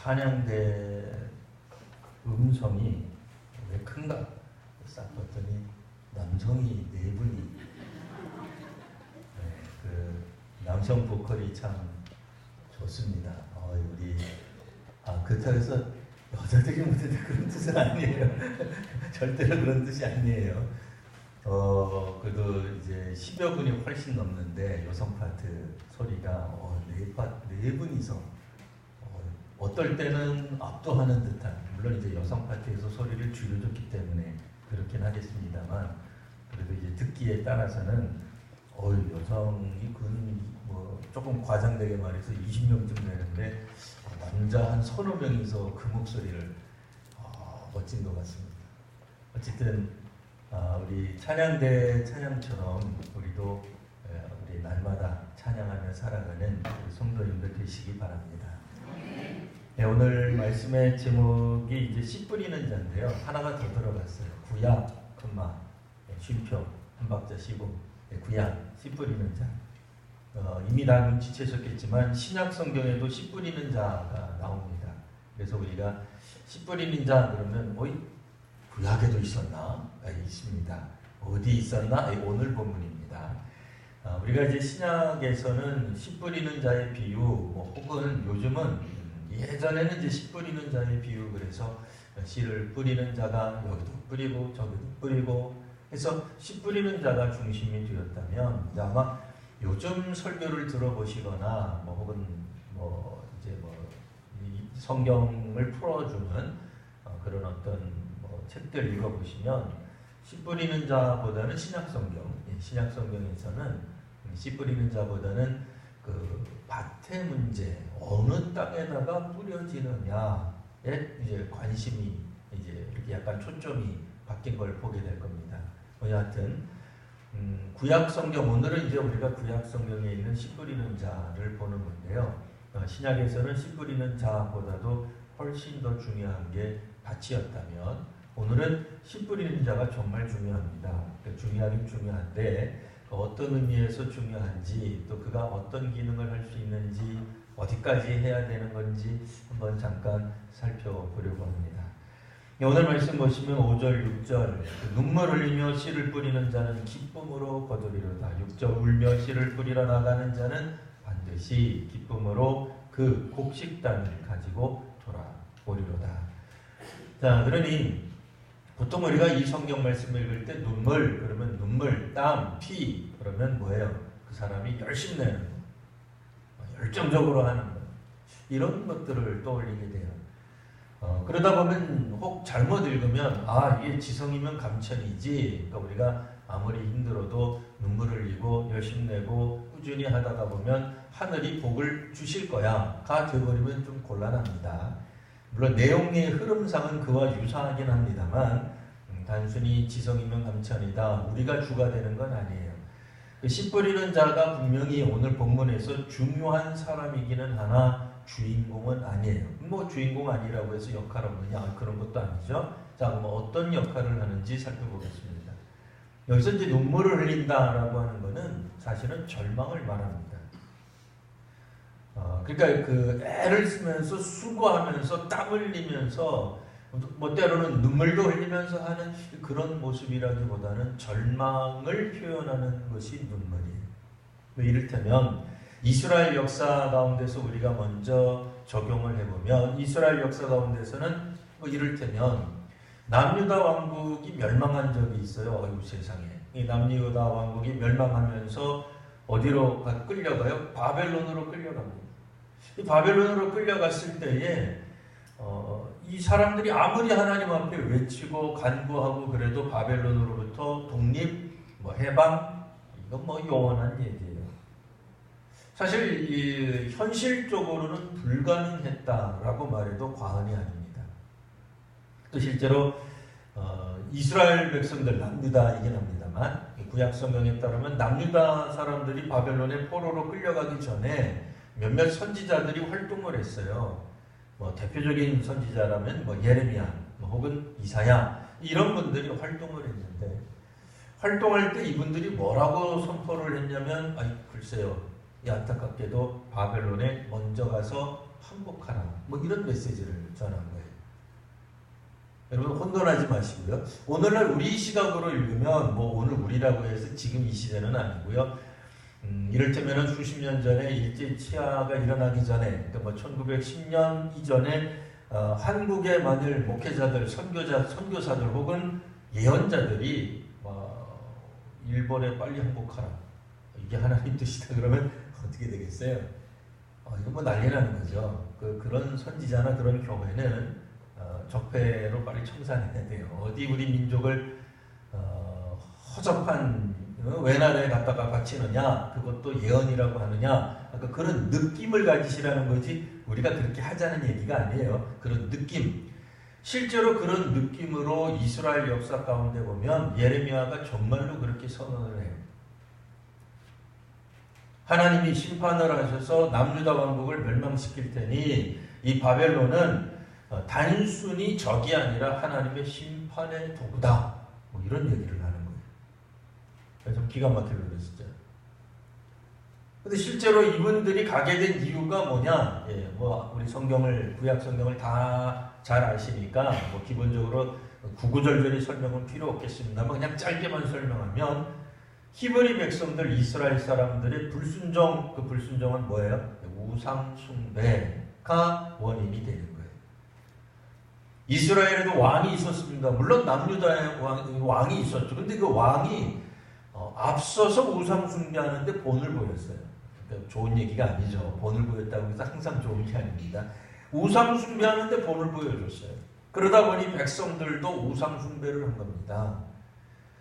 찬양대 음성이 왜 큰가? 싹 봤더니 남성이 4분이. 네, 그 남성 보컬이 참 좋습니다. 우리 그렇다고 해서 여자들이 못해도 그런 뜻은 아니에요. 절대로 그런 뜻이 아니에요. 그래도 이제 10여 분이 훨씬 넘는데 여성 파트 소리가 네 분이서 어떨 때는 압도하는 듯한, 물론 이제 여성 파트에서 소리를 줄여줬기 때문에 그렇긴 하겠습니다만, 그래도 이제 듣기에 따라서는 여성이 조금 과장되게 말해서 20명쯤 되는데 남자 한 서너 명이서 그 목소리를 멋진 것 같습니다. 어쨌든 우리 찬양대 찬양처럼 우리도 우리 날마다 찬양하며 살아가는 우리 성도님들 되시기 바랍니다. 네, 오늘 말씀의 제목이 이제 씨 뿌리는 자인데요. 하나가 더 들어갔어요. 구약, 금마, 쉼표, 한 박자 쉬고, 구약, 씨 뿌리는 자. 이미 다 눈치채셨겠지만 신약 성경에도 씨 뿌리는 자가 나옵니다. 그래서 우리가 씨 뿌리는 자 그러면 구약에도 있었나? 있습니다. 어디 있었나? 오늘 본문입니다. 우리가 이제 신약에서는 씨 뿌리는 자의 비유, 혹은 요즘은 예전에는 이제 씨 뿌리는 자의 비유, 그래서 씨를 뿌리는 자가 여기도 뿌리고 저기도 뿌리고 해서 씨 뿌리는 자가 중심이 되었다면, 아마 요즘 설교를 들어보시거나 혹은 이 성경을 풀어주는 그런 어떤 책들 읽어보시면 씨 뿌리는 자보다는 신약 성경에서는 씨 뿌리는 자보다는 그 밭의 문제, 어느 땅에다가 뿌려지느냐에 이제 관심이 이제 이렇게 약간 초점이 바뀐 걸 보게 될 겁니다. 여하튼 구약 성경, 오늘은 이제 우리가 구약 성경에 있는 씨 뿌리는 자를 보는 건데요. 신약에서는 씨 뿌리는 자보다도 훨씬 더 중요한 게 밭이었다면, 오늘은 씨 뿌리는 자가 정말 중요합니다. 중요하긴 중요한데 어떤 의미에서 중요한지, 또 그가 어떤 기능을 할 수 있는지, 어디까지 해야 되는 건지 한번 잠깐 살펴보려고 합니다. 오늘 말씀 보시면 5절, 6절 눈물 흘리며 씨를 뿌리는 자는 기쁨으로 거두리로다. 6절 울며 씨를 뿌리러 나가는 자는 반드시 기쁨으로 그 곡식단을 가지고 돌아오리로다. 자, 그러니 보통 우리가 이 성경 말씀을 읽을 때 눈물 그러면 눈물, 땀, 피 그러면 뭐예요? 그 사람이 열심히 내는 거, 열정적으로 하는 거, 이런 것들을 떠올리게 돼요. 그러다 보면 혹 잘못 읽으면 이게 지성이면 감천이지, 그러니까 우리가 아무리 힘들어도 눈물을 흘리고 열심히 내고 꾸준히 하다가 보면 하늘이 복을 주실 거야 가 되어버리면 좀 곤란합니다. 물론 내용의 흐름상은 그와 유사하긴 합니다만 단순히 지성이면 감천이다, 우리가 주가 되는 건 아니에요. 씨 뿌리는 자가 분명히 오늘 본문에서 중요한 사람이기는 하나 주인공은 아니에요. 주인공 아니라고 해서 역할 없느냐, 그런 것도 아니죠. 자, 어떤 역할을 하는지 살펴보겠습니다. 여기서 이제 눈물을 흘린다라고 하는 것은 사실은 절망을 말합니다. 그러니까 그 애를 쓰면서 수고하면서 땀 흘리면서 때로는 눈물도 흘리면서 하는 그런 모습이라기보다는 절망을 표현하는 것이 눈물이에요. 이를테면 이스라엘 역사 가운데서 우리가 먼저 적용을 해보면, 이스라엘 역사 가운데서는 이를테면 남유다 왕국이 멸망한 적이 있어요. 세상에. 이 남유다 왕국이 멸망하면서 어디로 끌려가요? 바벨론으로 끌려갑니다. 이 바벨론으로 끌려갔을 때에 이 사람들이 아무리 하나님 앞에 외치고 간구하고 그래도 바벨론으로부터 독립, 해방, 이건 요원한 얘기예요. 사실 현실적으로는 불가능했다라고 말해도 과언이 아닙니다. 또 실제로 이스라엘 백성들, 남유다이긴 합니다만 구약 성경에 따르면 남유다 사람들이 바벨론의 포로로 끌려가기 전에 몇몇 선지자들이 활동을 했어요. 대표적인 선지자라면 예레미야, 혹은 이사야, 이런 분들이 활동을 했는데, 활동할 때 이분들이 뭐라고 선포를 했냐면, 글쎄요, 안타깝게도 바벨론에 먼저 가서 항복하라. 뭐 이런 메시지를 전한 거예요. 여러분 혼돈하지 마시고요. 오늘날 우리 시각으로 읽으면 뭐 오늘 우리라고 해서 지금 이 시대는 아니고요. 이를테면 수십 년 전에 일제 치하가 일어나기 전에, 그러니까 뭐 1910년 이전에 한국의 만일 목회자들, 선교사들 혹은 예언자들이 일본에 빨리 항복하라. 이게 하나님 뜻이다 그러면 어떻게 되겠어요? 이건 뭐 난리 나는 거죠. 그런 선지자나 그런 교회는 적폐로 빨리 청산해야 돼요. 어디 우리 민족을 허접한 외나라에 갖다가 바치느냐, 그것도 예언이라고 하느냐, 그러니까 그런 느낌을 가지시라는 거지 우리가 그렇게 하자는 얘기가 아니에요. 그런 느낌. 실제로 그런 느낌으로 이스라엘 역사 가운데 보면 예레미야가 정말로 그렇게 선언을 해요. 하나님이 심판을 하셔서 남유다 왕국을 멸망시킬 테니 이 바벨론은 단순히 적이 아니라 하나님의 심판의 도구다. 뭐 이런 얘기를 하는 거예요. 좀 기가 막히게 그랬었죠. 근데 실제로 이분들이 가게 된 이유가 뭐냐? 뭐 우리 성경을, 구약 성경을 다 잘 아시니까 뭐 기본적으로 구구절절히 설명은 필요 없겠습니다만 그냥 짧게만 설명하면 히브리 백성들, 이스라엘 사람들의 불순종, 그 불순종은 뭐예요? 우상 숭배가 원인이 되는 거예요. 이스라엘에도 왕이 있었습니다. 물론 남유다에 왕이 있었죠. 근데 그 왕이 앞서서 우상 숭배하는데 본을 보였어요. 그러니까 좋은 얘기가 아니죠. 본을 보였다고 해서 항상 좋은 게 아닙니다. 우상 숭배하는데 본을 보여줬어요. 그러다 보니 백성들도 우상 숭배를 한 겁니다.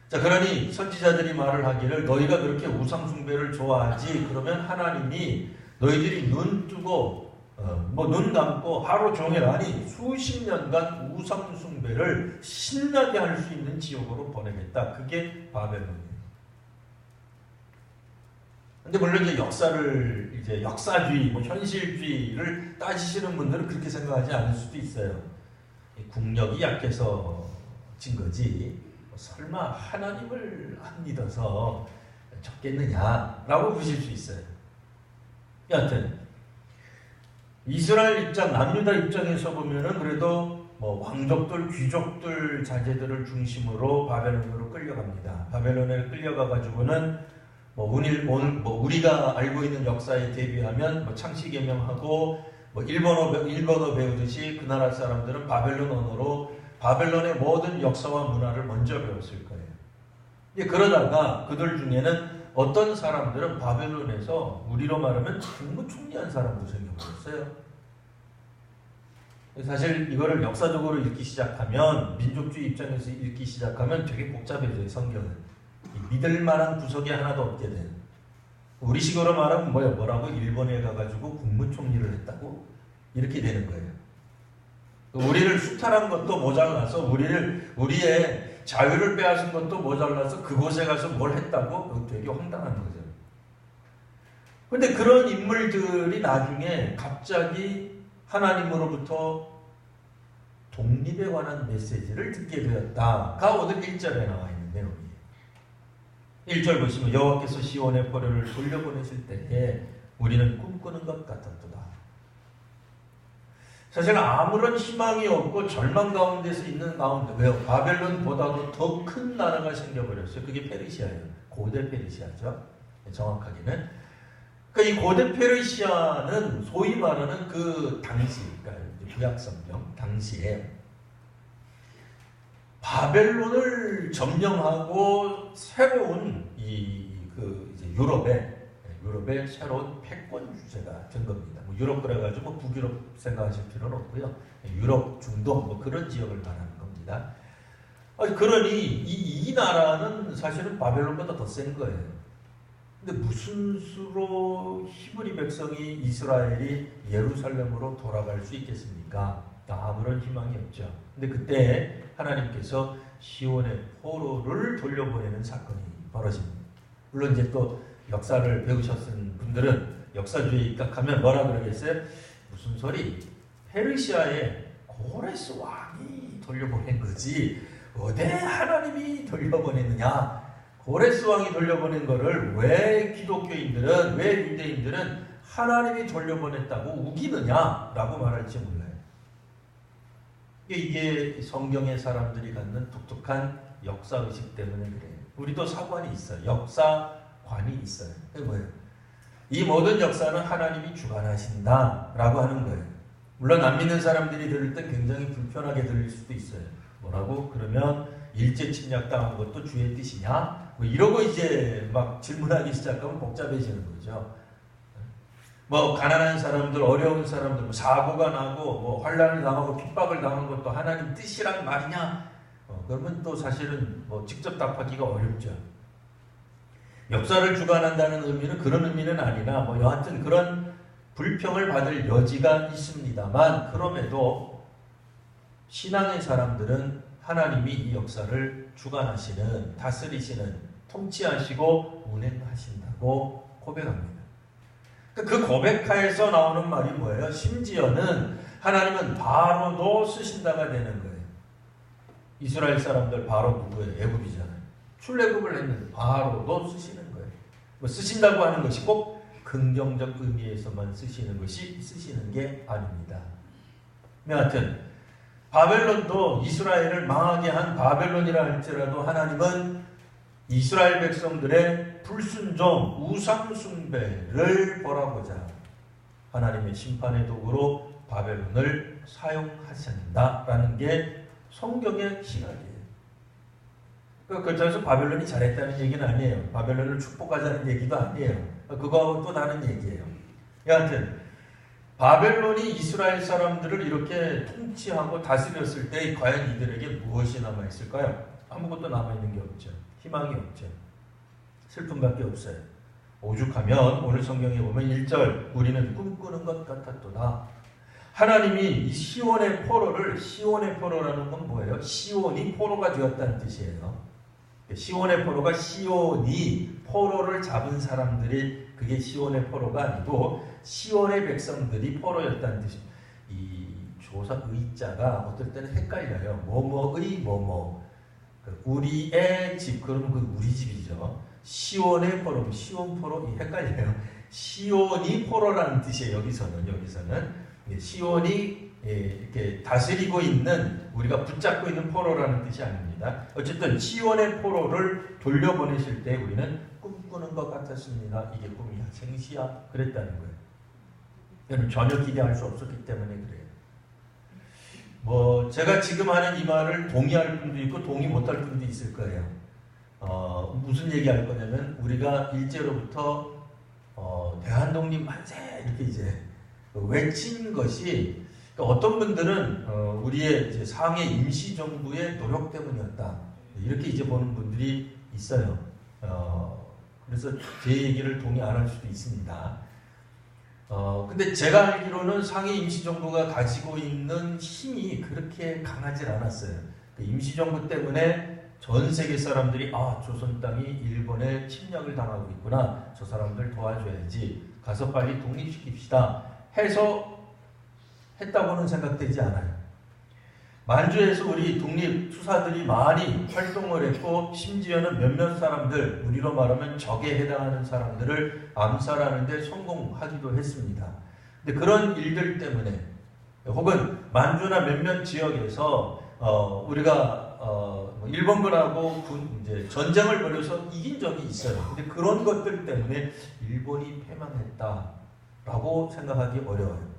자, 그러니 선지자들이 말을 하기를 너희가 그렇게 우상 숭배를 좋아하지 그러면 하나님이 너희들이 눈 뜨고 눈 감고 하루 종일 아니 수십 년간 우상 숭배를 신나게 할 수 있는 지옥으로 보내겠다. 그게 바벨론이에요. 근데 물론 이제 역사주의, 현실주의를 따지시는 분들은 그렇게 생각하지 않을 수도 있어요. 국력이 약해서 진 거지. 설마 하나님을 안 믿어서 적겠느냐라고 보실 수 있어요. 여하튼 이스라엘 입장, 남유다 입장에서 보면은 그래도 왕족들, 귀족들 자제들을 중심으로 바벨론으로 끌려갑니다. 바벨론에 끌려가가지고는 우리가 알고 있는 역사에 대비하면 창시개명하고 일본어 배우듯이 그 나라 사람들은 바벨론 언어로 바벨론의 모든 역사와 문화를 먼저 배웠을 거예요. 그러다가 그들 중에는 어떤 사람들은 바벨론에서 우리로 말하면 국무총리한 사람도 생겨버렸어요. 사실 이거를 역사적으로 읽기 시작하면, 민족주의 입장에서 읽기 시작하면 되게 복잡해져요, 성경은. 믿을 만한 구석이 하나도 없게 된. 우리 식으로 말하면 뭐라고? 일본에 가가지고 국무총리를 했다고? 이렇게 되는 거예요. 우리를 수탈한 것도 모자라서, 우리의 자유를 빼앗은 것도 모자라서 그곳에 가서 뭘 했다고? 되게 황당한 거죠. 근데 그런 인물들이 나중에 갑자기 하나님으로부터 독립에 관한 메시지를 듣게 되었다가 오늘 1절에 나와 있는 내용이에요. 1절 보시면 여호와께서 시온의 포로를 돌려보내실 때에 우리는 꿈꾸는 것 같았도다. 사실 아무런 희망이 없고 절망 가운데서 있는 가운데, 왜요? 바벨론보다도 더 큰 나라가 생겨버렸어요. 그게 페르시아예요. 고대 페르시아죠. 정확하게는. 그러니까 이 고대 페르시아는 소위 말하는 그 당시, 그러니까 구약성경 당시에 바벨론을 점령하고 새로운 유럽의 새로운 패권 주제가 된 겁니다. 유럽 그래가지고 북유럽 생각하실 필요는 없고요. 유럽, 중동 그런 지역을 말하는 겁니다. 그러니 이 나라는 사실은 바벨론보다 더 센 거예요. 근데 무슨 수로 히브리 백성이, 이스라엘이 예루살렘으로 돌아갈 수 있겠습니까? 아무런 희망이 없죠. 근데 그때 하나님께서 시온의 포로를 돌려보내는 사건이 벌어집니다. 물론 이제 또 역사를 배우셨은 분들은 역사주의에 입각하면 뭐라 그러겠어요? 무슨 소리? 페르시아의 고레스 왕이 돌려보낸 거지 어디 하나님이 돌려보냈느냐? 고레스 왕이 돌려보낸 거를 왜 기독교인들은, 왜 유대인들은 하나님이 돌려보냈다고 우기느냐라고 말할지 몰라요. 이게 성경의 사람들이 갖는 독특한 역사의식 때문에 그래요. 우리도 사관이 있어요. 역사관이 있어요. 그게 뭐예요? 이 모든 역사는 하나님이 주관하신다라고 하는 거예요. 물론 안 믿는 사람들이 들을 때 굉장히 불편하게 들릴 수도 있어요. 뭐라고? 그러면 일제 침략당한 것도 주의 뜻이냐? 뭐 이러고 이제 막 질문하기 시작하면 복잡해지는 거죠. 뭐 가난한 사람들, 어려운 사람들, 뭐 사고가 나고 뭐 환난을 당하고 핍박을 당한 것도 하나님 뜻이란 말이냐? 그러면 또 사실은 뭐 직접 답하기가 어렵죠. 역사를 주관한다는 의미는 그런 의미는 아니나 뭐 여하튼 그런 불평을 받을 여지가 있습니다만, 그럼에도 신앙의 사람들은 하나님이 이 역사를 주관하시는, 다스리시는, 통치하시고 운행하신다고 고백합니다. 그 고백하에서 나오는 말이 뭐예요? 심지어는 하나님은 바로도 쓰신다가 되는 거예요. 이스라엘 사람들 바로 누구예요? 애굽이잖아요. 출애굽을 했는데 바로도 쓰시는 거예요. 뭐 쓰신다고 하는 것이 꼭 긍정적 의미에서만 쓰시는 게 아닙니다. 여하튼 바벨론도 이스라엘을 망하게 한 바벨론이라 할지라도 하나님은 이스라엘 백성들의 불순종, 우상 숭배를 벌하고자 하나님의 심판의 도구로 바벨론을 사용하신다라는 게 성경의 시각이에요. 그렇다고 해서 바벨론이 잘했다는 얘기는 아니에요. 바벨론을 축복하자는 얘기도 아니에요. 그거하고 또 다른 얘기예요. 여하튼 바벨론이 이스라엘 사람들을 이렇게 통치하고 다스렸을 때 과연 이들에게 무엇이 남아있을까요? 아무것도 남아있는 게 없죠. 희망이 없죠. 슬픔밖에 없어요. 오죽하면 오늘 성경에 보면 1절 우리는 꿈꾸는 것 같았도다. 하나님이 이 시온의 포로라는 건 뭐예요? 시온이 포로가 되었다는 뜻이에요. 시온의 포로가 시온이 포로를 잡은 사람들이, 그게 시온의 포로가 아니고 시온의 백성들이 포로였다는 뜻입니다. 이 조사 의자가 어떨 때는 헷갈려요. 뭐뭐의 뭐뭐. 우리의 집, 그러면 그 우리 집이죠. 시온의 포로, 시온 포로, 헷갈려요. 시온이 포로라는 뜻이에요. 여기서는 시온이 이렇게 다스리고 있는, 우리가 붙잡고 있는 포로라는 뜻이 아닙니다. 어쨌든 시온의 포로를 돌려보내실 때 우리는 꿈꾸는 것 같았습니다. 이게 꿈이야, 생시야, 그랬다는 거예요. 여러분 전혀 기대할 수 없었기 때문에 그래요. 뭐 제가 지금 하는 이 말을 동의할 분도 있고 동의 못할 분도 있을 거예요. 무슨 얘기할 거냐면 우리가 일제로부터 대한독립 만세 이렇게 이제 외친 것이, 어떤 분들은 우리의 이제 상해 임시정부의 노력 때문이었다, 이렇게 이제 보는 분들이 있어요. 그래서 제 얘기를 동의 안 할 수도 있습니다. 근데 제가 알기로는 상해 임시정부가 가지고 있는 힘이 그렇게 강하지 않았어요. 그 임시정부 때문에 전 세계 사람들이 조선 땅이 일본의 침략을 당하고 있구나, 저 사람들 도와줘야지, 가서 빨리 독립시킵시다 해서 했다고는 생각되지 않아요. 만주에서 우리 독립투사들이 많이 활동을 했고, 심지어는 몇몇 사람들, 우리로 말하면 적에 해당하는 사람들을 암살하는 데 성공하기도 했습니다. 근데 그런 일들 때문에, 혹은 만주나 몇몇 지역에서 우리가 일본군하고 이제 전쟁을 벌여서 이긴 적이 있어요. 근데 그런 것들 때문에 일본이 패망했다라고 생각하기 어려워요.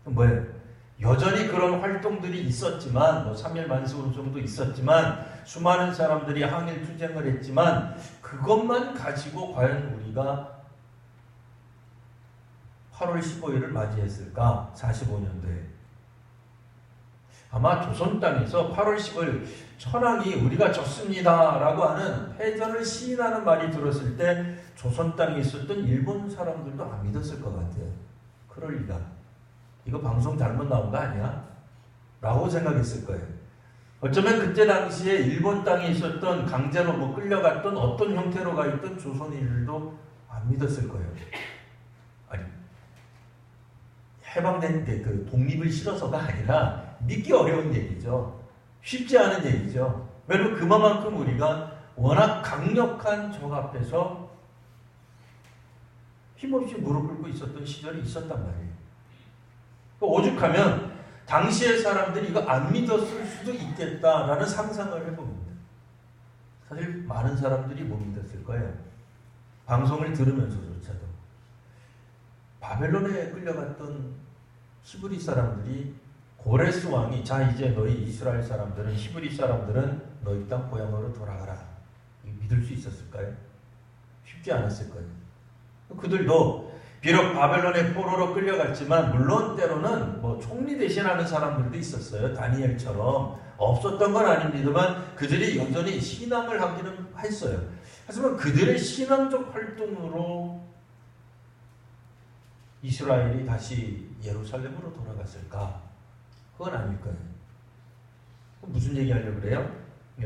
뭐예요? 여전히 그런 활동들이 있었지만, 3.1 만세운동도 있었지만, 수많은 사람들이 항일 투쟁을 했지만, 그것만 가지고 과연 우리가 8월 15일을 맞이했을까? 45년도에. 아마 조선 땅에서 8월 15일 천황이 우리가 졌습니다 라고 하는 패전을 시인하는 말이 들었을 때 조선 땅에 있었던 일본 사람들도 안 믿었을 것 같아요. 그럴 리가. 이거 방송 잘못 나온 거 아니야? 라고 생각했을 거예요. 어쩌면 그때 당시에 일본 땅에 있었던, 강제로 끌려갔던, 어떤 형태로 가 있던 조선인들도 안 믿었을 거예요. 아니, 해방된 그 독립을 싫어서가 아니라 믿기 어려운 얘기죠. 쉽지 않은 얘기죠. 왜냐면 그만큼 우리가 워낙 강력한 적 앞에서 힘없이 무릎 꿇고 있었던 시절이 있었단 말이에요. 오죽하면 당시의 사람들이 이거 안 믿었을 수도 있겠다라는 상상을 해봅니다. 사실 많은 사람들이 못 믿었을 거예요. 방송을 들으면서조차도. 바벨론에 끌려갔던 히브리 사람들이 고레스 왕이 자 이제 너희 이스라엘 사람들은 히브리 사람들은 너희 땅 고향으로 돌아가라. 믿을 수 있었을까요? 쉽지 않았을 거예요. 그들도 비록 바벨론의 포로로 끌려갔지만 물론 때로는 뭐 총리 대신하는 사람들도 있었어요. 다니엘처럼 없었던 건 아닙니다만 그들이 여전히 신앙을 하기는 했어요. 하지만 그들의 신앙적 활동으로 이스라엘이 다시 예루살렘으로 돌아갔을까? 그건 아닐 거예요. 무슨 얘기하려고 그래요?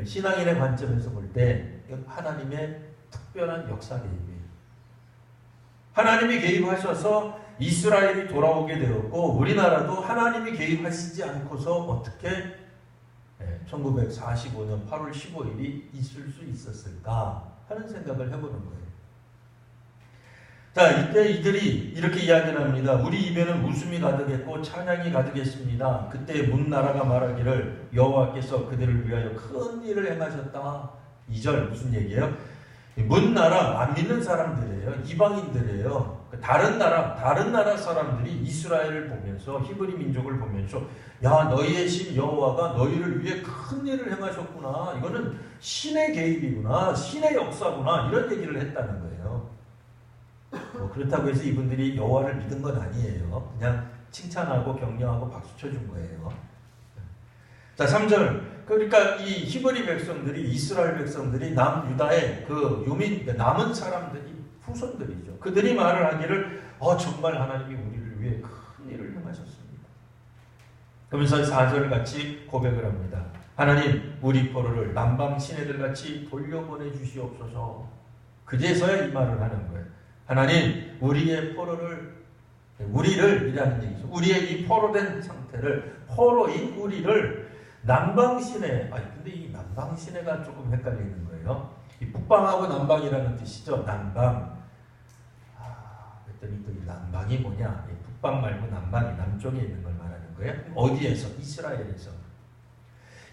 신앙인의 관점에서 볼 때 하나님의 특별한 역사 개입이에요. 하나님이 개입하셔서 이스라엘이 돌아오게 되었고 우리나라도 하나님이 개입하시지 않고서 어떻게 1945년 8월 15일이 있을 수 있었을까 하는 생각을 해보는 거예요. 자, 이때 이들이 이렇게 이야기를 합니다. 우리 입에는 웃음이 가득했고 찬양이 가득했습니다. 그때 문나라가 말하기를 여호와께서 그들을 위하여 큰 일을 행하셨다. 2절 무슨 얘기예요? 문나라 안 믿는 사람들이에요. 이방인들이에요. 다른 나라 사람들이 이스라엘을 보면서 히브리 민족을 보면서 야 너희의 신 여호와가 너희를 위해 큰 일을 행하셨구나. 이거는 신의 개입이구나. 신의 역사구나. 이런 얘기를 했다는 거예요. 그렇다고 해서 이분들이 여호와를 믿은 건 아니에요. 그냥 칭찬하고 격려하고 박수 쳐준 거예요. 자 3절 그러니까 이 히브리 백성들이 이스라엘 백성들이 남유다의 그 유민 남은 사람들이 후손들이죠. 그들이 말을 하기를 정말 하나님이 우리를 위해 큰 일을 행하셨습니다. 그러면서 4절 같이 고백을 합니다. 하나님 우리 포로를 남방 시내들 같이 돌려보내 주시옵소서. 그제서야 이 말을 하는 거예요. 하나님 우리의 포로를 우리를 이라는 얘기죠. 우리의 이 포로된 상태를 포로인 우리를 남방시내, 근데 이 남방시내가 조금 헷갈리는 거예요. 이 북방하고 남방이라는 뜻이죠. 남방. 그랬더니 또 이 남방이 뭐냐? 이 북방 말고 남방이 남쪽에 있는 걸 말하는 거예요. 어디에서? 이스라엘에서.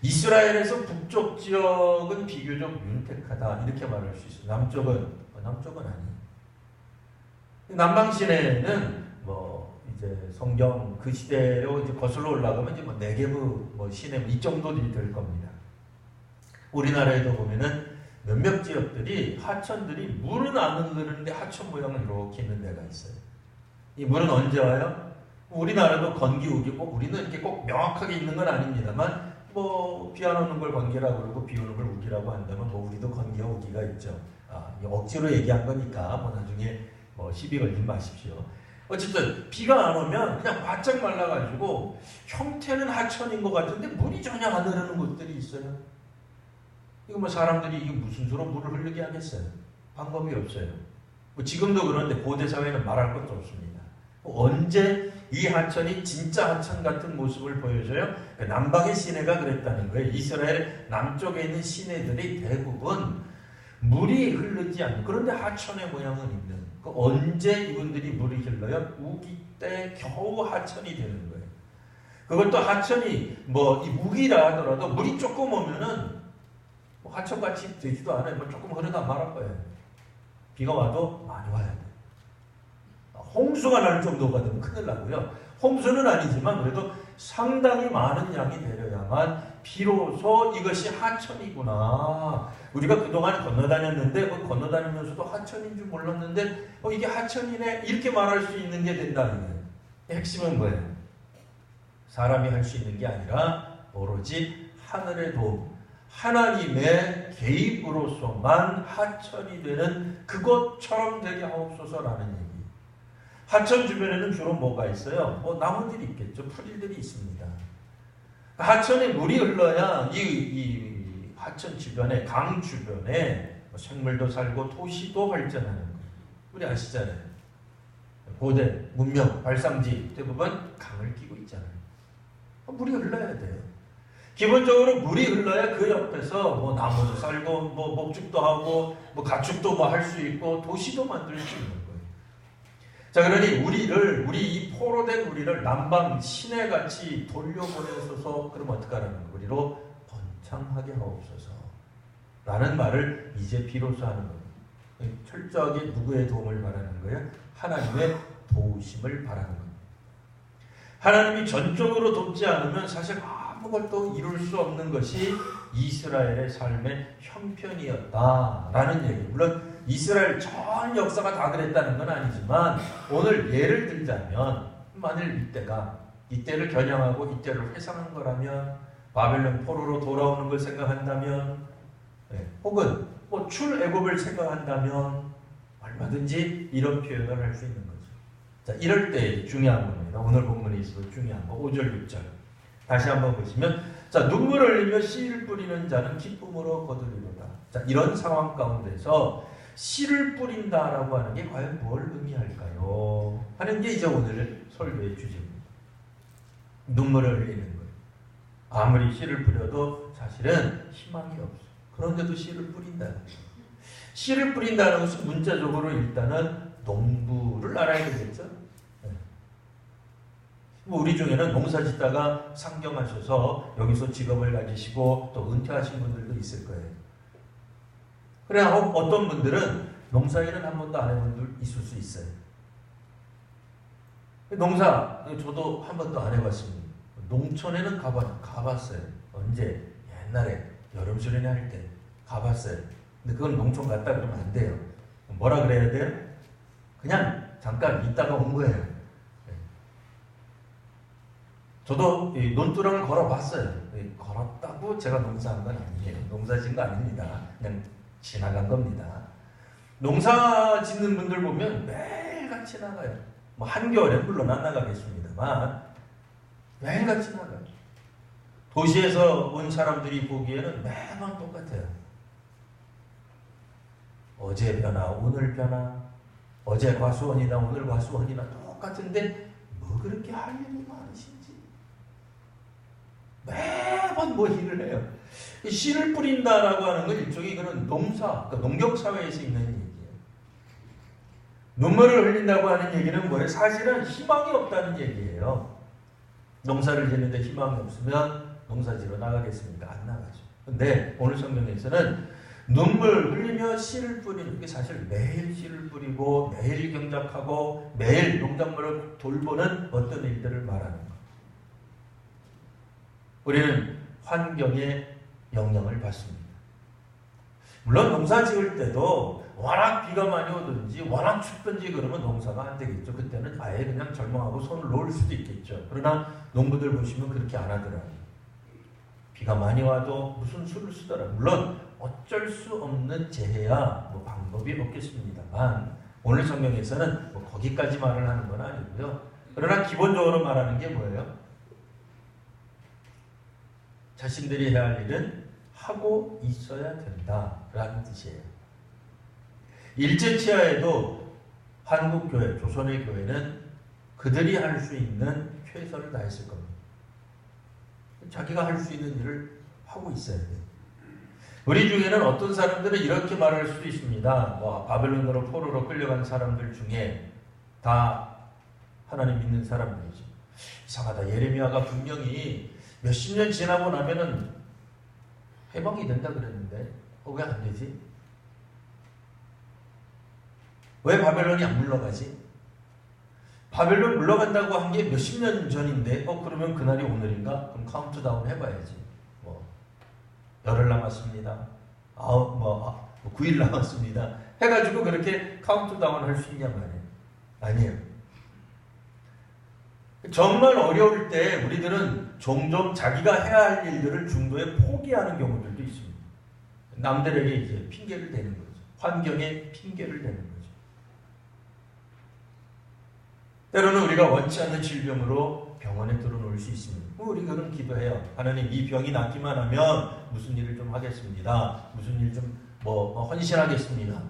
이스라엘에서 북쪽 지역은 비교적 윤택하다. 이렇게 말할 수 있어요. 남쪽은 아니에요. 남방시내는 이제 성경 그 시대로 이제 거슬러 올라가면 이제 네게브 시내 이 정도들이 될 겁니다. 우리나라에도 보면은 몇몇 지역들이 하천들이 물은 안 흐르는데 하천 모양을 이렇게 있는 데가 있어요. 이 물은 언제 와요? 우리나라도 건기우기 우리는 이렇게 꼭 명확하게 있는 건 아닙니다만 비 안 오는 걸 건기라고 그러고 비 오는 걸 우기라고 한다면 우리도 건기와 우기가 있죠. 억지로 얘기한 거니까 나중에 시비 걸리지 마십시오. 어쨌든 비가 안 오면 그냥 바짝 말라가지고 형태는 하천인 것 같은데 물이 전혀 안 흐르는 곳들이 있어요. 이거 사람들이 이게 무슨 수로 물을 흐르게 하겠어요? 방법이 없어요. 지금도 그런데 고대 사회는 말할 것도 없습니다. 언제 이 하천이 진짜 하천 같은 모습을 보여줘요? 남방의 시내가 그랬다는 거예요. 이스라엘 남쪽에 있는 시내들이 대부분 물이 흐르지 않는 그런데 하천의 모양은 있는 언제 이분들이 물이 흘러요? 우기 때 겨우 하천이 되는 거예요. 그것도 하천이 이 우기라 하더라도 물이 조금 오면은 하천같이 되지도 않아요. 조금 흐르다 말할 거예요. 비가 와도 많이 와야 돼요. 홍수가 날 정도가 되면 큰일 나고요. 홍수는 아니지만 그래도 상당히 많은 양이 되려야만 비로소 이것이 하천이구나. 우리가 그동안 건너다녔는데 건너다니면서도 하천인 줄 몰랐는데 이게 하천이네 이렇게 말할 수 있는 게 된다는 거예요. 핵심은 뭐예요? 사람이 할 수 있는 게 아니라 오로지 하늘의 도움, 하나님의 개입으로서만 하천이 되는 그것처럼 되게 하옵소서라는 얘기. 하천 주변에는 주로 뭐가 있어요? 나무들이 있겠죠. 풀들이 있습니다. 하천에 물이 흘러야 이 하천 주변에 강 주변에 생물도 살고 도시도 발전하는 거예요. 우리 아시잖아요. 고대 문명 발상지 대부분 강을 끼고 있잖아요. 물이 흘러야 돼요. 기본적으로 물이 흘러야 그 옆에서 뭐 나무도 살고 뭐 목축도 하고 뭐 가축도 뭐 할 수 있고 도시도 만들 수 있는 거예요. 자, 그러니 우리 이 포로된 우리를 남방 시내같이 돌려보내소서. 그럼 어떡하라는 거예요? 우리로 번창하게 하옵소서 라는 말을 이제 비로소 하는 거예요. 철저하게 누구의 도움을 바라는 거예요? 하나님의 도우심을 바라는 거예요. 하나님이 전적으로 돕지 않으면 사실 아무것도 이룰 수 없는 것이 이스라엘의 삶의 형편이었다라는 얘기예요. 물론 이스라엘 전 역사가 다 그랬다는 건 아니지만 오늘 예를 들자면 만일 이때를 겨냥하고 이때를 회상한 거라면 바벨론 포로로 돌아오는 걸 생각한다면 혹은 뭐 출애굽을 생각한다면 얼마든지 이런 표현을 할 수 있는 거죠. 자, 이럴 때 중요한 겁니다. 오늘 본문에 있어서 중요한 거 5절 6절 다시 한번 보시면 자, 눈물을 흘리며 씨를 뿌리는 자는 기쁨으로 거두리로다. 자, 이런 상황 가운데서 씨를 뿌린다라고 하는 게 과연 뭘 의미할까요? 하는 게 이제 오늘 설교의 주제입니다. 눈물을 흘리는 거예요. 아무리 씨를 뿌려도 사실은 희망이 없어. 그런데도 씨를 뿌린다는 거예요. 씨를 뿌린다는 것은 문자적으로 일단은 농부를 알아야 되겠죠. 우리 중에는 농사 짓다가 상경하셔서 여기서 직업을 가지시고 또 은퇴하신 분들도 있을 거예요. 그래, 어떤 분들은 농사일은 한 번도 안 해본 분들 있을 수 있어요. 농사 저도 한 번도 안 해봤습니다. 농촌에는 가봤어요. 언제? 옛날에 여름 수련회 할 때 가봤어요. 근데 그건 농촌 갔다 그러면 안 돼요. 뭐라 그래야 돼요? 그냥 잠깐 있다가 온 거예요. 저도 이 논두렁을 걸어봤어요. 걸었다고 제가 농사한 건 아니에요. 농사 짓는 거 아닙니다. 그냥 지나간 겁니다. 농사 짓는 분들 보면 매일같이 나가요. 뭐 한겨울에 물론 안 나가겠습니다만 매일같이 나가요. 도시에서 온 사람들이 보기에는 매번 똑같아요. 어제 변화, 오늘 변화, 어제 과수원이나 오늘 과수원이나 똑같은데 뭐 그렇게 할 일이 많으신지 매번 뭐 일을 해요. 씨를 뿌린다라고 하는 건 일종의 그런 그러니까 농경사회에서 있는 얘기예요. 눈물을 흘린다고 하는 얘기는 뭐예요? 사실은 희망이 없다는 얘기예요. 농사를 짓는데 희망이 없으면 농사지러 나가겠습니까? 안 나가죠. 근데 오늘 성경에서는 눈물 흘리며 씨를 뿌리는 게 사실 매일 씨를 뿌리고 매일 경작하고 매일 농작물을 돌보는 어떤 일들을 말하는 거예요. 우리는 환경에 영향을 받습니다. 물론 농사 지을 때도 워낙 비가 많이 오든지 워낙 춥든지 그러면 농사가 안 되겠죠. 그때는 아예 그냥 절망하고 손을 놓을 수도 있겠죠. 그러나 농부들 보시면 그렇게 안 하더라고요. 비가 많이 와도 무슨 수를 쓰더라. 물론 어쩔 수 없는 재해야 뭐 방법이 없겠습니다만 오늘 성경에서는 뭐 거기까지 말을 하는 건 아니고요. 그러나 기본적으로 말하는 게 뭐예요? 자신들이 해야 할 일은 하고 있어야 된다라는 뜻이에요. 일제치하에도 한국교회, 조선의 교회는 그들이 할 수 있는 최선을 다했을 겁니다. 자기가 할 수 있는 일을 하고 있어야 돼요. 우리 중에는 어떤 사람들은 이렇게 말할 수도 있습니다. 뭐 바벨론으로 포로로 끌려간 사람들 중에 다 하나님 믿는 사람들이죠. 이상하다. 예레미야가 분명히 몇십 년 지나고 나면은 해방이 된다 그랬는데 왜 안 되지? 왜 바벨론이 안 물러가지? 바벨론 물러간다고 한 게 몇십 년 전인데 그러면 그날이 오늘인가? 그럼 카운트다운 해봐야지. 뭐 열흘 남았습니다. 9일 남았습니다. 해가지고 그렇게 카운트다운 할 수 있냐 말이에요. 아니에요. 정말 어려울 때 우리들은 종종 자기가 해야 할 일들을 중도에 포기하는 경우들도 있습니다. 남들에게 이제 핑계를 대는 거죠. 환경에 핑계를 대는 거죠. 때로는 우리가 원치 않는 질병으로 병원에 들어놓을 수 있습니다. 우리 그런 기도해요. 하나님 이 병이 낫기만 하면 무슨 일을 좀 하겠습니다. 무슨 일 좀 헌신하겠습니다.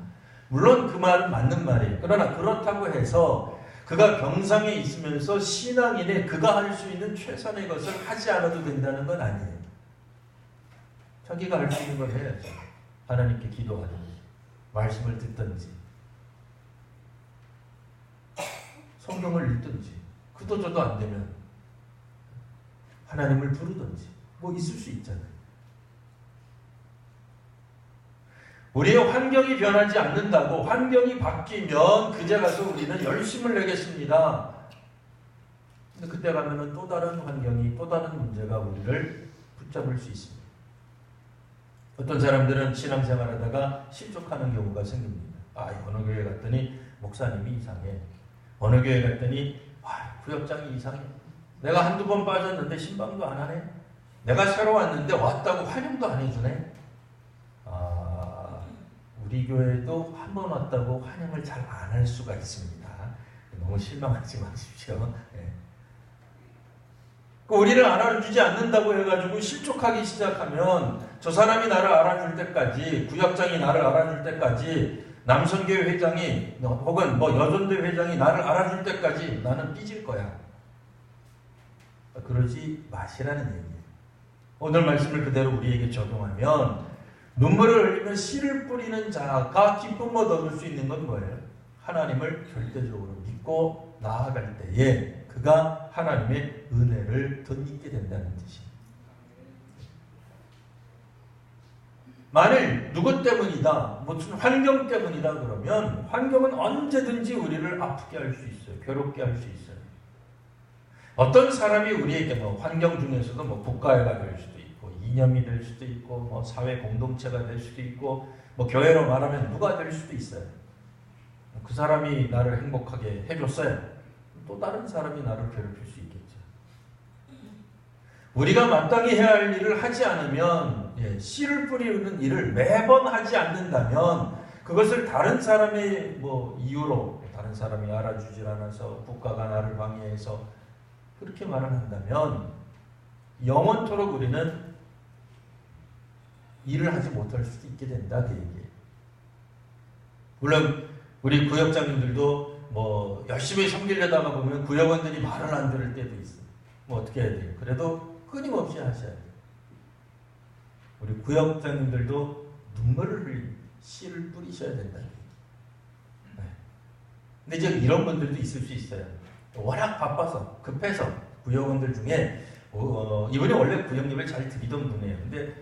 물론 그 말은 맞는 말이에요. 그러나 그렇다고 해서 그가 병상에 있으면서 신앙인의 그가 할 수 있는 최선의 것을 하지 않아도 된다는 건 아니에요. 자기가 할 수 있는 걸 해야죠. 하나님께 기도하든지 말씀을 듣든지 성경을 읽든지 그도저도 안 되면 하나님을 부르든지 뭐 있을 수 있잖아요. 우리의 환경이 변하지 않는다고 환경이 바뀌면 그제 가서 우리는 열심을 내겠습니다. 근데 그때 가면은 또 다른 환경이 또 다른 문제가 우리를 붙잡을 수 있습니다. 어떤 사람들은 신앙생활하다가 실족하는 경우가 생깁니다. 어느 교회 갔더니 목사님이 이상해. 어느 교회 갔더니 구역장이 이상해. 내가 한두 번 빠졌는데 신방도 안 하네. 내가 새로 왔는데 왔다고 환영도 안 해주네. 우리 교회도 한 번 왔다고 환영을 잘 안 할 수가 있습니다. 너무 실망하지 마십시오. 네. 우리를 알아주지 않는다고 해가지고 실족하기 시작하면 저 사람이 나를 알아줄 때까지, 구역장이 나를 알아줄 때까지, 남선교회 회장이 혹은 여전대 회장이 나를 알아줄 때까지 나는 삐질 거야. 그러지 마시라는 얘기예요. 오늘 말씀을 그대로 우리에게 적용하면 눈물을 흘리며 씨를 뿌리는 자가 기쁨을 얻을 수 있는 건 뭐예요? 하나님을 절대적으로 믿고 나아갈 때에 그가 하나님의 은혜를 덧입게 된다는 뜻입니다. 만일 누구 때문이다, 무슨 환경 때문이다 그러면 환경은 언제든지 우리를 아프게 할 수 있어요. 괴롭게 할 수 있어요. 어떤 사람이 우리에게 환경 중에서도 국가가 될 수도 있고 이념이 될 수도 있고 사회 공동체가 될 수도 있고 교회로 말하면 누가 될 수도 있어요. 그 사람이 나를 행복하게 해줬어요. 또 다른 사람이 나를 괴롭힐 수 있겠죠. 우리가 마땅히 해야 할 일을 하지 않으면, 씨를 뿌리는 일을 매번 하지 않는다면 그것을 다른 사람의 이유로, 다른 사람이 알아주질 않아서 국가가 나를 방해해서 그렇게 말을 한다면 영원토록 우리는 일을 하지 못할 수도 있게 된다 그 얘기예요. 물론 우리 구역장님들도 열심히 섬기려다가 보면 구역원들이 말을 안 들을 때도 있어요. 어떻게 해야 돼요? 그래도 끊임없이 하셔야 돼요. 우리 구역장님들도 눈물을 흘리고 씨를 뿌리셔야 된다. 네. 근데 이제 이런 분들도 있을 수 있어요. 워낙 바빠서 급해서 구역원들 중에 이분이 원래 구역예배를 잘 드리던 분이에요. 근데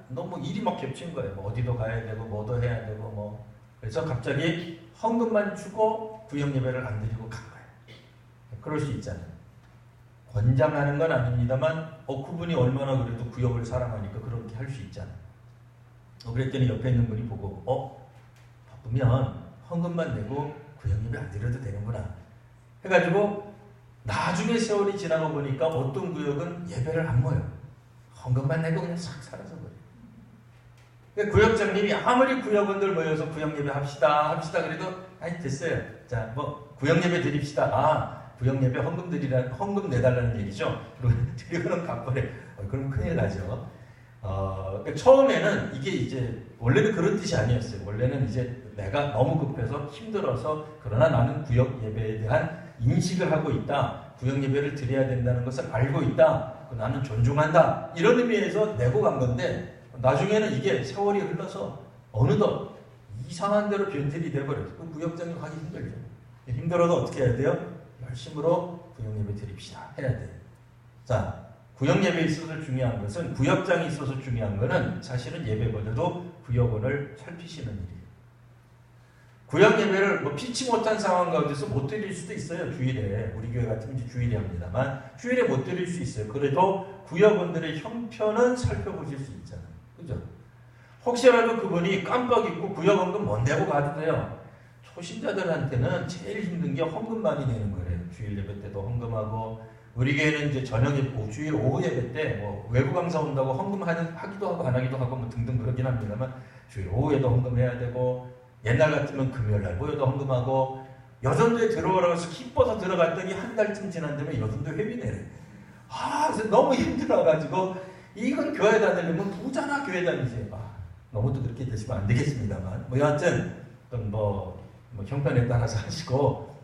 너무 일이 막 겹친 거예요. 어디도 가야 되고 뭐도 해야 되고 그래서 갑자기 헌금만 주고 구역예배를 안 드리고 간 거예요. 그럴 수 있잖아요. 권장하는 건 아닙니다만 그분이 얼마나 그래도 구역을 사랑하니까 그렇게 할 수 있잖아요. 그랬더니 옆에 있는 분이 보고 바쁘면 헌금만 내고 구역예배 안 드려도 되는구나 해가지고 나중에 세월이 지나고 보니까 어떤 구역은 예배를 안 모여요. 헌금만 내고 그냥 싹 사라져버려요. 구역장님이 아무리 구역원들 모여서 구역예배 합시다 그래도 됐어요. 자, 구역예배 드립시다. 구역예배 헌금 내달라는 얘기죠. 그러고는 갚아내. 그럼 큰일 나죠. 처음에는 이게 이제 원래는 그런 뜻이 아니었어요. 원래는 이제 내가 너무 급해서 힘들어서 그러나 나는 구역예배에 대한 인식을 하고 있다. 구역예배를 드려야 된다는 것을 알고 있다. 나는 존중한다. 이런 의미에서 내고 간 건데 나중에는 이게 세월이 흘러서 어느덧 이상한 대로 변질이 돼버려요. 그럼 구역장님 가기 힘들죠. 힘들어도 어떻게 해야 돼요? 열심으로 구역예배 드립시다. 해야 돼요. 자, 구역예배에 있어서 중요한 것은 구역장이 있어서 중요한 것은 사실은 예배보다도 구역원을 살피시는 일이에요. 구역예배를 피치 못한 상황 가운데서 못 드릴 수도 있어요. 주일에. 우리 교회 같으면 이제 주일에 합니다만 주일에 못 드릴 수 있어요. 그래도 구역원들의 형편은 살펴보실 수 있잖아요. 그죠? 혹시라도 그분이 깜빡 잊고 구역원금 못 내고 가도 돼요. 초신자들한테는 제일 힘든 게 헌금 많이 내는 거예요. 주일 예배 때도 헌금하고 우리 교회는 이제 저녁에 주일 오후 예배 때 외부 강사 온다고 헌금 하기도 하고 안 하기도 하고 등등 그러긴 합니다만 주일 오후에도 헌금해야 되고 옛날 같으면 금요일날 모여도 헌금하고 여전도에 들어오라고 해서 기뻐서 들어갔더니 한 달쯤 지난 다음에 여전도 회비 내래. 그래서 너무 힘들어가지고 이건 교회 다니려면 부자나 교회 다니세요. 너무 또 그렇게 되시면 안 되겠습니다만 여하튼 형편에 따라서 하시고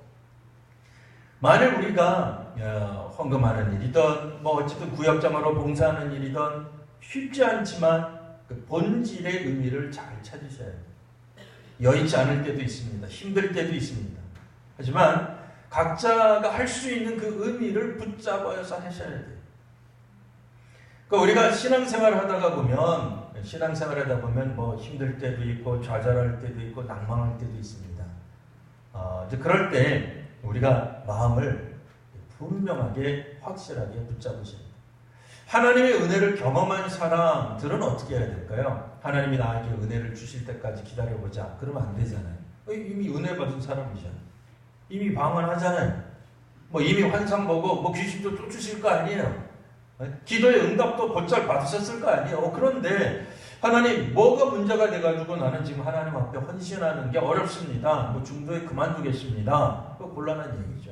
만일 우리가 헌금하는 일이든 어쨌든 구역장으로 봉사하는 일이든 쉽지 않지만 그 본질의 의미를 잘 찾으셔야 돼요. 여의치 않을 때도 있습니다. 힘들 때도 있습니다. 하지만 각자가 할 수 있는 그 의미를 붙잡아서 하셔야 돼요. 그러니까 우리가 신앙생활을 하다 보면 뭐 힘들 때도 있고 좌절할 때도 있고 낭망할 때도 있습니다. 이제 그럴 때 우리가 마음을 분명하게 확실하게 붙잡으셔야 돼요. 하나님의 은혜를 경험한 사람들은 어떻게 해야 될까요? 하나님이 나에게 은혜를 주실 때까지 기다려보자. 그러면 안 되잖아요. 이미 은혜 받은 사람이잖아요. 이미 방언하잖아요. 뭐 이미 환상 보고 뭐 귀신도 쫓으실 거 아니에요. 기도의 응답도 곧잘 받으셨을 거 아니에요. 그런데 하나님 뭐가 문제가 돼가지고 나는 지금 하나님 앞에 헌신하는 게 어렵습니다. 뭐 중도에 그만두겠습니다. 그거 곤란한 얘기죠.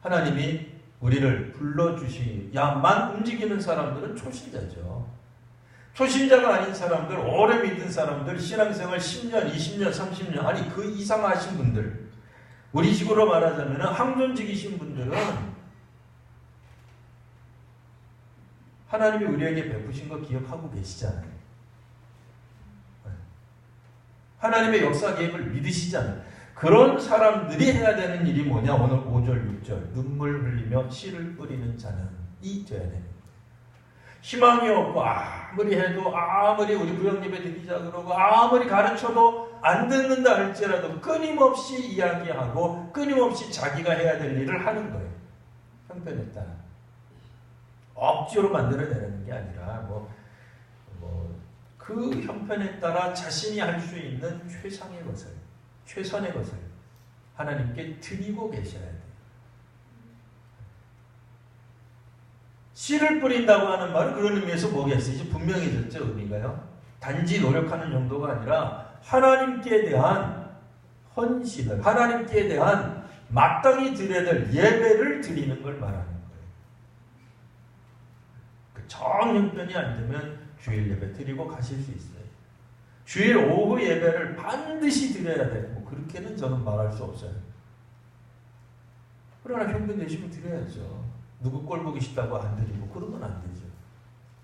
하나님이 우리를 불러주셔야만 움직이는 사람들은 초신자죠. 초신자가 아닌 사람들, 오래 믿은 사람들, 신앙생활 10년, 20년, 30년, 아니 그 이상 하신 분들, 우리 식으로 말하자면 항존직이신 분들은 하나님이 우리에게 베푸신 거 기억하고 계시잖아요. 하나님의 역사 계획을 믿으시잖아요. 그런 사람들이 해야 되는 일이 뭐냐? 오늘 5절, 6절 눈물 흘리며 씨를 뿌리는 자는 이 돼야 됩니다. 희망이 없고 아무리 해도 아무리 우리 구역예배 드리자 그러고 아무리 가르쳐도 안 듣는다 할지라도 끊임없이 이야기하고 끊임없이 자기가 해야 될 일을 하는 거예요. 형편에 따라. 억지로 만들어내는 게 아니라 그 형편에 따라 자신이 할 수 있는 최선의 것을 하나님께 드리고 계셔야 돼요. 씨를 뿌린다고 하는 말은 그런 의미에서 뭐겠어요? 이제 분명해졌죠, 의미가요. 단지 노력하는 정도가 아니라 하나님께 대한 헌신을, 하나님께 대한 마땅히 드려야 될 예배를 드리는 걸 말하는 거예요. 정형편이 안 되면 주일 예배 드리고 가실 수 있어요. 주일 오후 예배를 반드시 드려야 돼요. 뭐 그렇게는 저는 말할 수 없어요. 그러나 형편 되시면 드려야죠. 누구 꼴 보기 싫다고 안 드리고 그러면 안 되죠.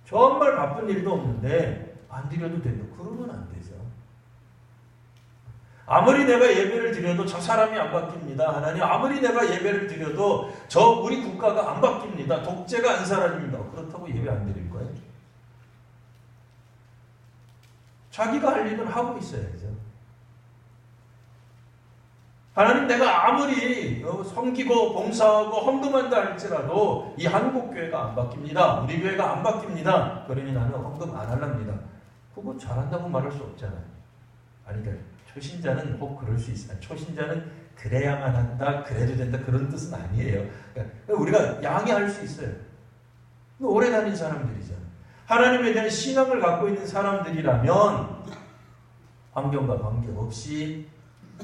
정말 바쁜 일도 없는데 안 드려도 된다. 그러면 안 되죠. 아무리 내가 예배를 드려도 저 사람이 안 바뀝니다. 하나님 아무리 내가 예배를 드려도 우리 국가가 안 바뀝니다. 독재가 안 사라집니다. 그렇다고 예배 안 드릴 거예요? 자기가 할 일은 하고 있어야죠. 하나님 내가 아무리 섬기고 봉사하고 헌금한다 할지라도 이 한국교회가 안 바뀝니다. 우리 교회가 안 바뀝니다. 그러니 나는 헌금 안 할랍니다. 그거 잘한다고 말할 수 없잖아요. 아니다. 초신자는 꼭 그럴 수 있어요. 초신자는 그래야만 한다, 그래도 된다 그런 뜻은 아니에요. 그러니까 우리가 양해할 수 있어요. 오래 다닌 사람들이잖아요. 하나님에 대한 신앙을 갖고 있는 사람들이라면 환경과 관계없이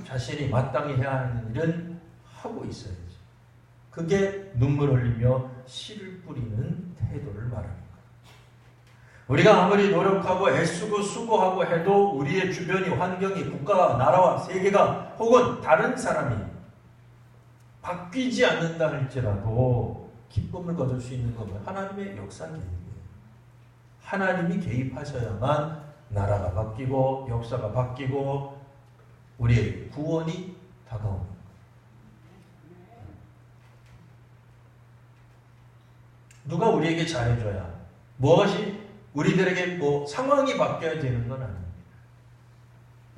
자신이 마땅히 해야 하는 일은 하고 있어야죠. 그게 눈물 흘리며 씨를 뿌리는 태도를 말합니다. 우리가 아무리 노력하고 애쓰고 수고하고 해도 우리의 주변이 환경이 국가와 나라와 세계가 혹은 다른 사람이 바뀌지 않는다 할지라도 기쁨을 거둘 수 있는 것은 하나님의 역사 계획이에요. 하나님이 개입하셔야만 나라가 바뀌고 역사가 바뀌고 우리의 구원이 다가옵니다. 누가 우리에게 잘해줘야 무엇이 우리들에게 상황이 바뀌어야 되는 건 아닙니다.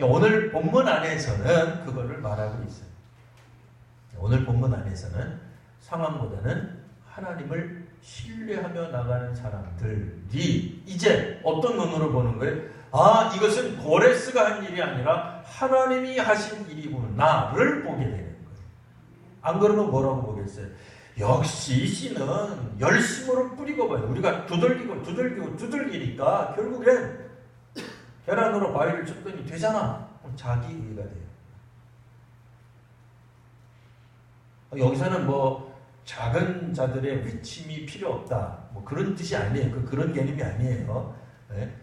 오늘 본문 안에서는 그거를 말하고 있어요. 오늘 본문 안에서는 상황보다는 하나님을 신뢰하며 나가는 사람들이 이제 어떤 눈으로 보는 거예요? 이것은 고레스가 한 일이 아니라 하나님이 하신 일이구나를 보게 되는 거예요. 안 그러면 뭐라고 보겠어요? 역시 씨는 열심으로 뿌리고 봐요. 우리가 두들기니까 결국엔 계란으로 바위를 쳤더니 되잖아. 자기 의가 돼요. 여기서는 작은 자들의 외침이 필요 없다. 그런 뜻이 아니에요. 그런 개념이 아니에요. 네?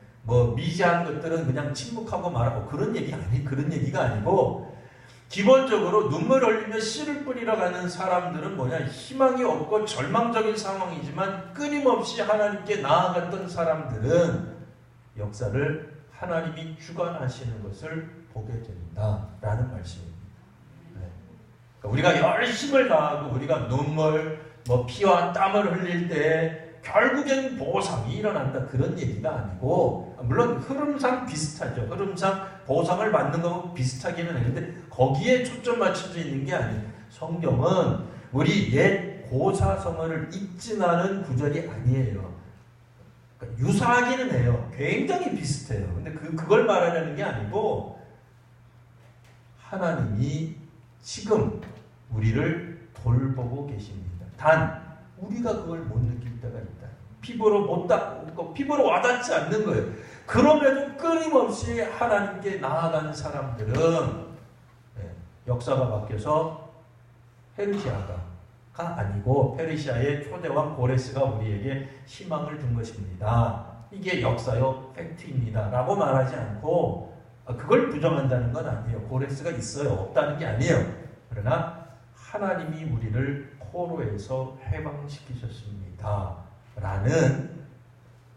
미지한 것들은 그냥 침묵하고 말하고 그런 얘기가 아니고 기본적으로 눈물 흘리며 씨를 뿌리러 가는 사람들은 희망이 없고 절망적인 상황이지만 끊임없이 하나님께 나아갔던 사람들은 역사를 하나님이 주관하시는 것을 보게 된다라는 말씀입니다. 네. 그러니까 우리가 열심을 다하고 우리가 눈물, 피와 땀을 흘릴 때 결국엔 보상이 일어난다 그런 얘기가 아니고, 물론 흐름상 비슷하죠. 흐름상 보상을 받는 거하고 비슷하기는 했는데 거기에 초점 맞춰져 있는 게 아니에요. 성경은 우리 옛 고사성어를 입증하는 구절이 아니에요. 그러니까 유사하기는 해요. 굉장히 비슷해요. 근데 그걸 말하려는 게 아니고, 하나님이 지금 우리를 돌보고 계십니다. 단 우리가 그걸 못 느낄 때가 있다. 피부로 와닿지 않는 거예요. 그럼에도 끊임없이 하나님께 나아간 사람들은 역사가 바뀌어서 페르시아가 아니고 페르시아의 초대왕 고레스가 우리에게 희망을 준 것입니다. 이게 역사요 팩트입니다 라고 말하지 않고, 그걸 부정한다는 건 아니에요. 고레스가 있어요. 없다는 게 아니에요. 그러나 하나님이 우리를 포로에서 해방시키셨습니다 라는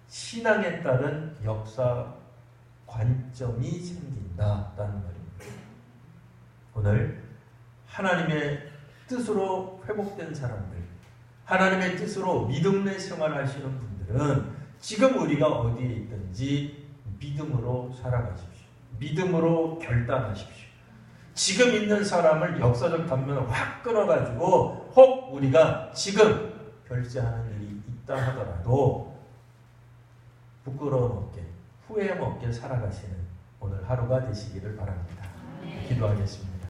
신앙에 따른 역사 관점이 생긴다라는 말입니다. 오늘 하나님의 뜻으로 회복된 사람들, 하나님의 뜻으로 믿음의 생활하시는 분들은 지금 우리가 어디에 있든지 믿음으로 살아가십시오. 믿음으로 결단하십시오. 지금 있는 사람을 역사적 단면을 확 끊어가지고 혹 우리가 지금 결제하는 일이 있다 하더라도 부끄러움 없게, 후회함 없게 살아가시는 오늘 하루가 되시기를 바랍니다. 기도하겠습니다.